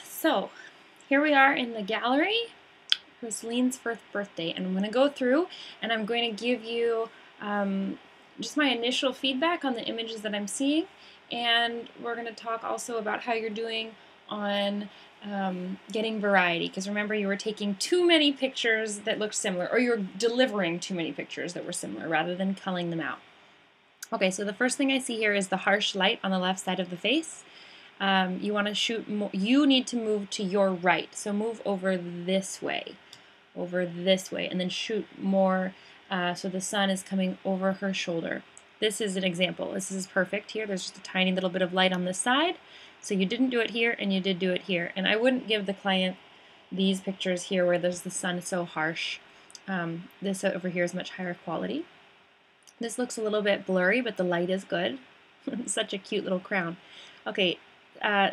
So here we are in the gallery for Celine's first birthday, and I'm going to go through and I'm going to give you just my initial feedback on the images that I'm seeing, and we're going to talk also about how you're doing on getting variety, because remember, you were taking too many pictures that looked similar, or you're delivering too many pictures that were similar rather than culling them out. Okay, so the first thing I see here is the harsh light on the left side of the face. You want to shoot more, you need to move to your right, so move over this way, and then shoot more so the sun is coming over her shoulder. This is an example. This is perfect here. There's just a tiny little bit of light on this side, so you didn't do it here and you did do it here. And I wouldn't give the client these pictures here where there's the sun so harsh. This over here is much higher quality. This looks a little bit blurry, but the light is good. Such a cute little crown. Okay,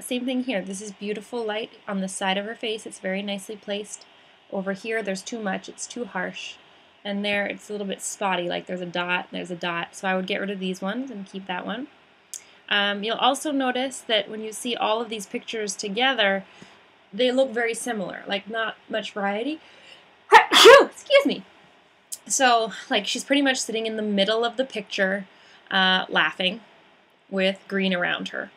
same thing here. This is beautiful light on the side of her face. It's very nicely placed. Over here, there's too much. It's too harsh. And there, it's a little bit spotty, like there's a dot, So I would get rid of these ones and keep that one. You'll also notice that when you see all of these pictures together, they look very similar, like not much variety. Excuse me. So, like, she's pretty much sitting in the middle of the picture, laughing, with green around her.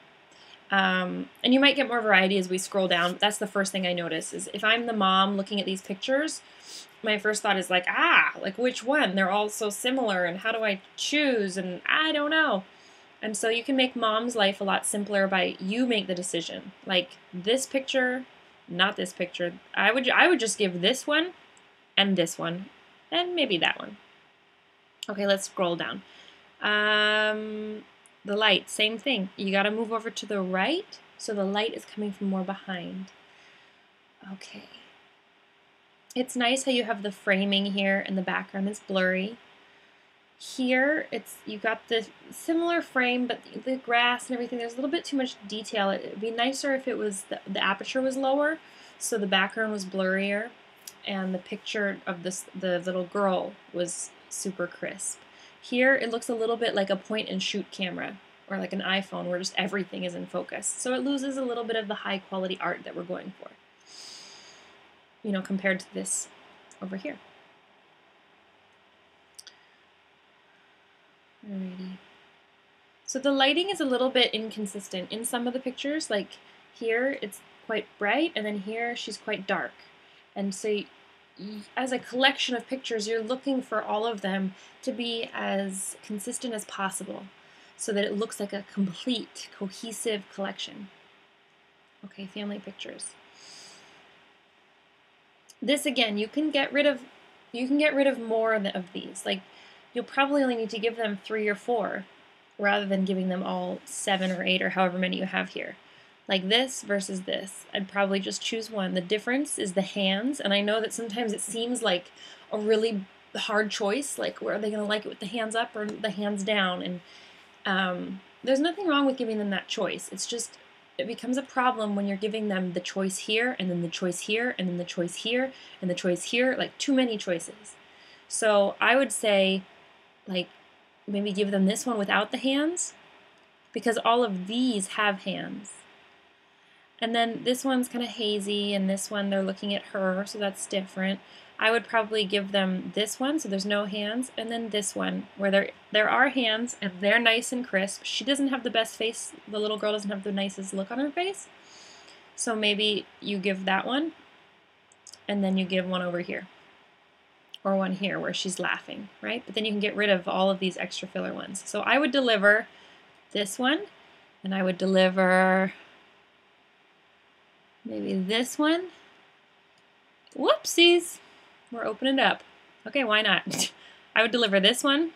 And you might get more variety as we scroll down. That's the first thing I notice, is if I'm the mom looking at these pictures, my first thought is like, like which one? They're all so similar, and how do I choose? And I don't know. And so you can make mom's life a lot simpler by you make the decision. Like, this picture, not this picture. I would just give this one and this one. And maybe that one. Okay, let's scroll down. The light, same thing. You got to move over to the right, so the light is coming from more behind. Okay. It's nice how you have the framing here and the background is blurry. Here, you got the similar frame, but the grass and everything, there's a little bit too much detail. It would be nicer if it was the aperture was lower, so the background was blurrier, and the picture of the little girl was super crisp. Here, it looks a little bit like a point-and-shoot camera, or like an iPhone, where just everything is in focus. So it loses a little bit of the high-quality art that we're going for, you know, compared to this over here. Alrighty. So the lighting is a little bit inconsistent. In some of the pictures, like here, it's quite bright, and then here, she's quite dark. And so as a collection of pictures, you're looking for all of them to be as consistent as possible so that it looks like a complete, cohesive collection. Okay, family pictures. This, again, you can get rid of more of these. Like, you'll probably only need to give them 3 or 4 rather than giving them all 7 or 8 or however many you have here. Like this versus this, I'd probably just choose one. The difference is the hands, and I know that sometimes it seems like a really hard choice, like where are they going to like it with the hands up or the hands down, and there's nothing wrong with giving them that choice. It's just, it becomes a problem when you're giving them the choice here, and then the choice here, and then the choice here, and the choice here, like too many choices. So I would say, like, maybe give them this one without the hands, because all of these have hands. And then this one's kind of hazy, and this one they're looking at her, so that's different. I would probably give them this one, so there's no hands, and then this one, where there are hands, and they're nice and crisp. She doesn't have the best face. The little girl doesn't have the nicest look on her face. So maybe you give that one, and then you give one over here. Or one here where she's laughing, right? But then you can get rid of all of these extra filler ones. So I would deliver this one, and I would deliver maybe this one. Whoopsies. We're opening it up. Okay, why not? I would deliver this one.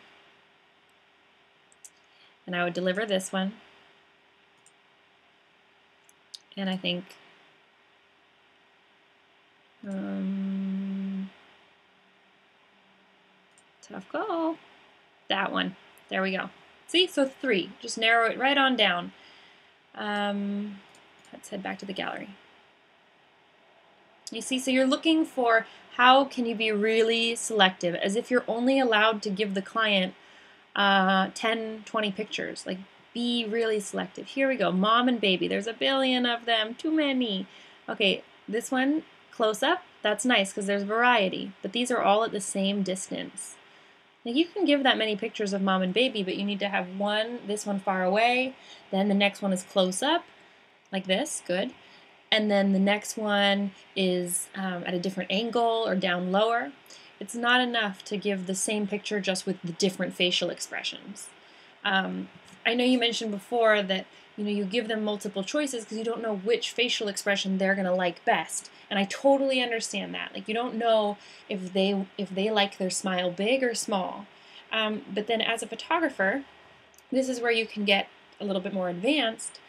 And I would deliver this one. And I think tough call. That one. There we go. See? So 3. Just narrow it right on down. Let's head back to the gallery. You see, so you're looking for how can you be really selective, as if you're only allowed to give the client 10, 20 pictures. Like, Be really selective. Here we go, mom and baby. There's a billion of them, too many. Okay, this one, close up, that's nice because there's variety, but these are all at the same distance. Now you can give that many pictures of mom and baby, but you need to have this one far away, then the next one is close up, like this, good. And then the next one is at a different angle or down lower. It's not enough to give the same picture just with the different facial expressions. I know you mentioned before that you give them multiple choices because you don't know which facial expression they're going to like best. And I totally understand that. Like, you don't know if they like their smile big or small. But then as a photographer, this is where you can get a little bit more advanced.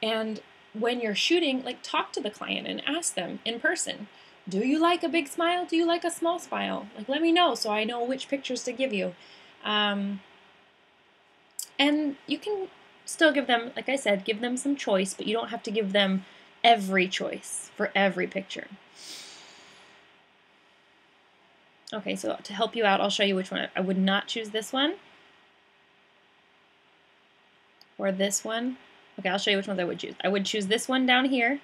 And when you're shooting, like, talk to the client and ask them in person, do you like a big smile? Do you like a small smile? Like, let me know so I know which pictures to give you. And you can still give them, like I said, give them some choice, but you don't have to give them every choice for every picture. Okay, so to help you out, I'll show you which one. I would not choose this one or this one. Okay, I'll show you which ones I would choose. I would choose this one down here.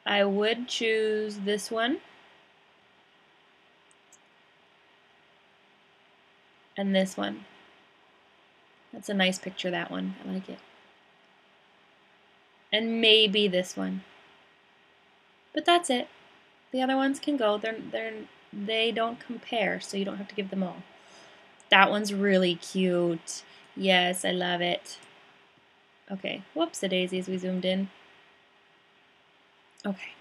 I would choose this one. And this one. That's a nice picture, that one. I like it. And maybe this one. But that's it. The other ones can go. They don't compare, so you don't have to give them all. That one's really cute. Yes, I love it. Okay, whoops-a-daisies, we zoomed in. Okay.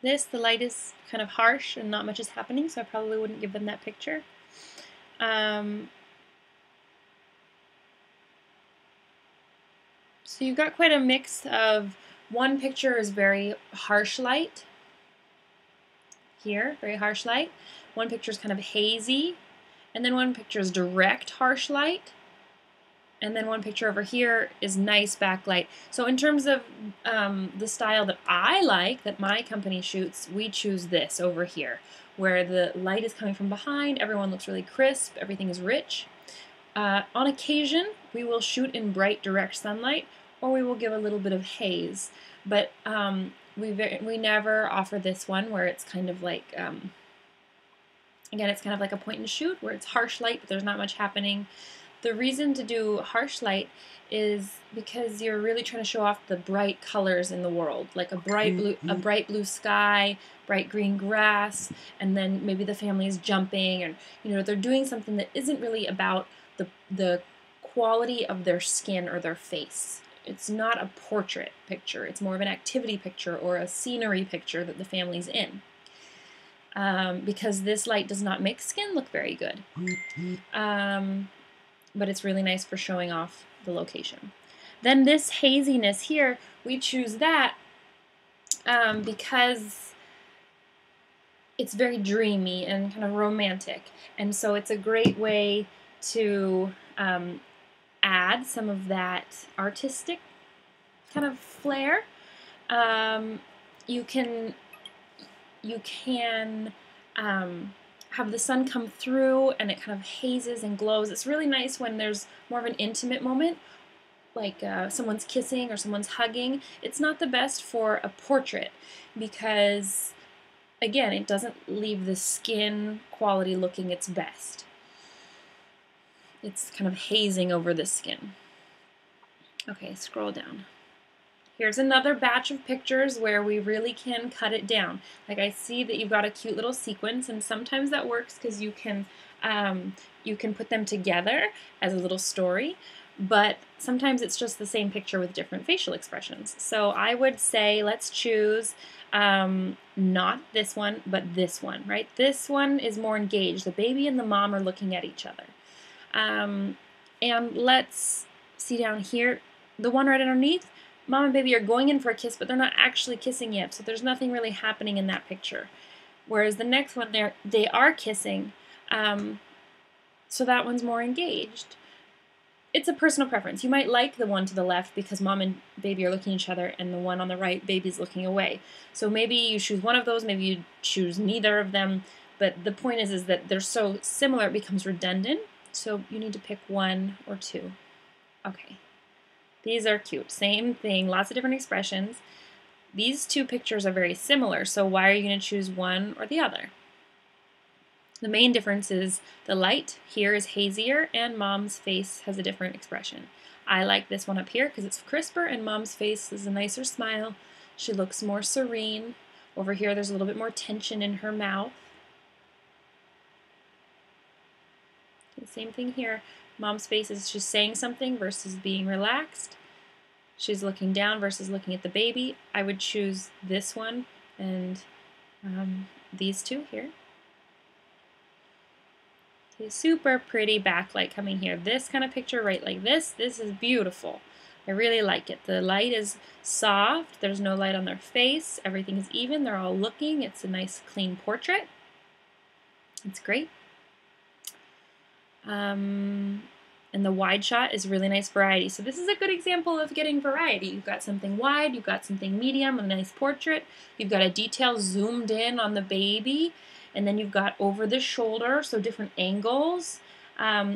The light is kind of harsh and not much is happening, so I probably wouldn't give them that picture. So you've got quite a mix of, one picture is very harsh light. Here, very harsh light. One picture is kind of hazy. And then one picture is direct harsh light. And then one picture over here is nice backlight. So in terms of the style that I like, that my company shoots, we choose this over here, where the light is coming from behind, everyone looks really crisp, everything is rich. On occasion, we will shoot in bright direct sunlight, or we will give a little bit of haze. But we never offer this one where it's kind of like, again, it's kind of like a point and shoot, where it's harsh light, but there's not much happening. The reason to do harsh light is because you're really trying to show off the bright colors in the world, like a bright blue sky, bright green grass, and then maybe the family is jumping, and they're doing something that isn't really about the quality of their skin or their face. It's not a portrait picture. It's more of an activity picture or a scenery picture that the family's in. Because this light does not make skin look very good. But it's really nice for showing off the location. Then this haziness here, we choose that because it's very dreamy and kind of romantic. And so it's a great way to add some of that artistic kind of flair. You can have the sun come through and it kind of hazes and glows. It's really nice when there's more of an intimate moment, like someone's kissing or someone's hugging. It's not the best for a portrait because, again, it doesn't leave the skin quality looking its best. It's kind of hazing over the skin. Okay, scroll down. Here's another batch of pictures where we really can cut it down. Like, I see that you've got a cute little sequence, and sometimes that works because you can put them together as a little story, but sometimes it's just the same picture with different facial expressions. So I would say let's choose not this one, but this one, right? This one is more engaged. The baby and the mom are looking at each other. And let's see down here, the one right underneath, mom and baby are going in for a kiss, but they're not actually kissing yet, so there's nothing really happening in that picture. Whereas the next one, they are kissing, so that one's more engaged. It's a personal preference. You might like the one to the left because mom and baby are looking at each other, and the one on the right, baby's looking away. So maybe you choose one of those, maybe you choose neither of them, But the point is that they're so similar it becomes redundant. So you need to pick one or two. Okay. These are cute. Same thing, lots of different expressions. These two pictures are very similar, so why are you going to choose one or the other? The main difference is the light here is hazier and Mom's face has a different expression. I like this one up here because it's crisper and Mom's face is a nicer smile. She looks more serene. Over here there's a little bit more tension in her mouth. Same thing here. Mom's face is she's saying something versus being relaxed. She's looking down versus looking at the baby. I would choose this one and these two here. Okay, super pretty backlight coming here. This kind of picture right like this is beautiful. I really like it. The light is soft. There's no light on their face. Everything is even. They're all looking. It's a nice clean portrait. It's great. And the wide shot is really nice variety. So this is a good example of getting variety. You've got something wide, you've got something medium, a nice portrait, you've got a detail zoomed in on the baby, and then you've got over the shoulder, so different angles.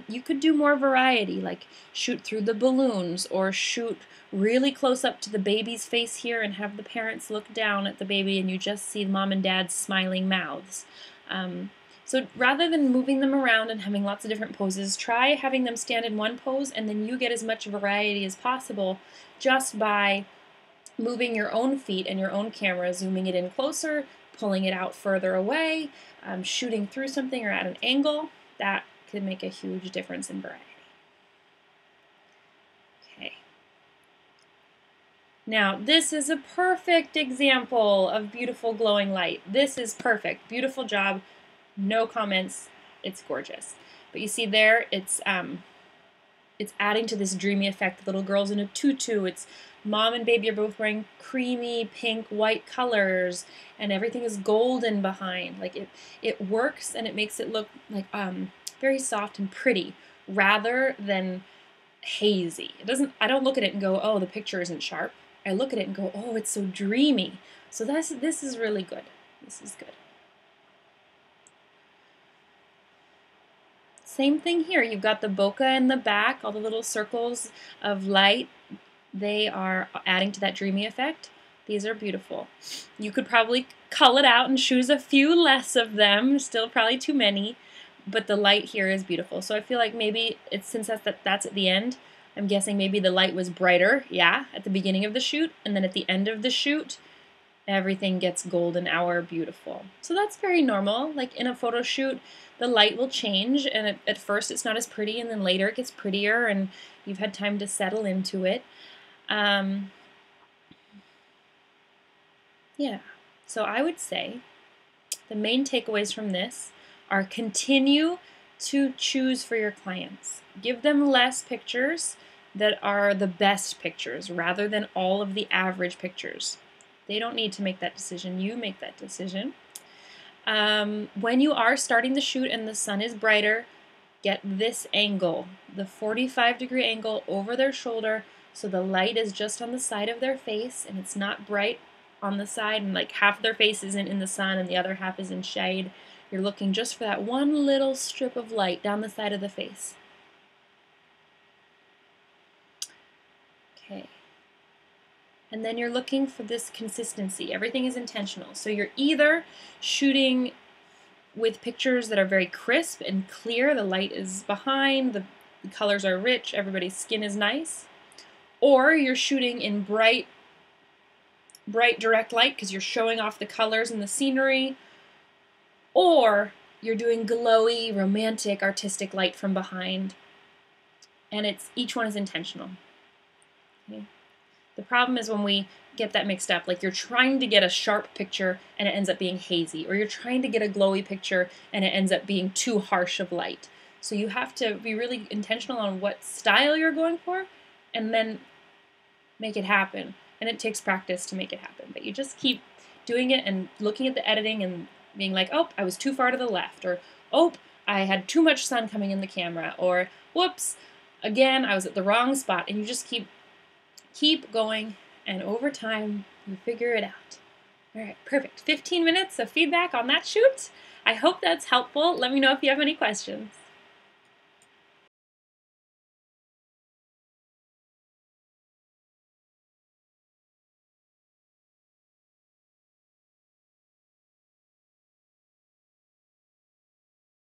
You could do more variety, like shoot through the balloons or shoot really close up to the baby's face here and have the parents look down at the baby and you just see Mom and Dad's smiling mouths. So rather than moving them around and having lots of different poses, try having them stand in one pose and then you get as much variety as possible just by moving your own feet and your own camera, zooming it in closer, pulling it out further away, shooting through something or at an angle. That could make a huge difference in variety. Okay. Now, this is a perfect example of beautiful glowing light. This is perfect. Beautiful job. No comments. It's gorgeous. But you see there, it's adding to this dreamy effect. The little girl's in a tutu. It's Mom and baby are both wearing creamy pink, white colors, and everything is golden behind. Like it works and it makes it look like very soft and pretty rather than hazy. I don't look at it and go, oh, the picture isn't sharp. I look at it and go, oh, it's so dreamy. So this is really good. This is good. Same thing here. You've got the bokeh in the back, all the little circles of light. They are adding to that dreamy effect. These are beautiful. You could probably cull it out and choose a few less of them. Still probably too many, but the light here is beautiful. So I feel like maybe since that's at the end, I'm guessing maybe the light was brighter, yeah, at the beginning of the shoot, and then at the end of the shoot, everything gets golden hour beautiful. So that's very normal. Like in a photo shoot, the light will change, and at first it's not as pretty, and then later it gets prettier, and you've had time to settle into it. Yeah, so I would say the main takeaways from this are continue to choose for your clients. Give them less pictures that are the best pictures rather than all of the average pictures. They don't need to make that decision. You make that decision. When you are starting the shoot and the sun is brighter, get this angle, the 45-degree angle over their shoulder, so the light is just on the side of their face and it's not bright on the side, and like half their face isn't in the sun and the other half is in shade. You're looking just for that one little strip of light down the side of the face. Okay. And then you're looking for this consistency. Everything is intentional. So you're either shooting with pictures that are very crisp and clear, the light is behind, the colors are rich, everybody's skin is nice, or you're shooting in bright direct light because you're showing off the colors and the scenery, or you're doing glowy, romantic, artistic light from behind, and each one is intentional. Okay. The problem is when we get that mixed up, like you're trying to get a sharp picture and it ends up being hazy, or you're trying to get a glowy picture and it ends up being too harsh of light. So you have to be really intentional on what style you're going for and then make it happen. And it takes practice to make it happen, but you just keep doing it and looking at the editing and being like, oh, I was too far to the left, or oh, I had too much sun coming in the camera, or whoops, again, I was at the wrong spot, and you just keep going, and over time, you figure it out. All right, perfect. 15 minutes of feedback on that shoot. I hope that's helpful. Let me know if you have any questions.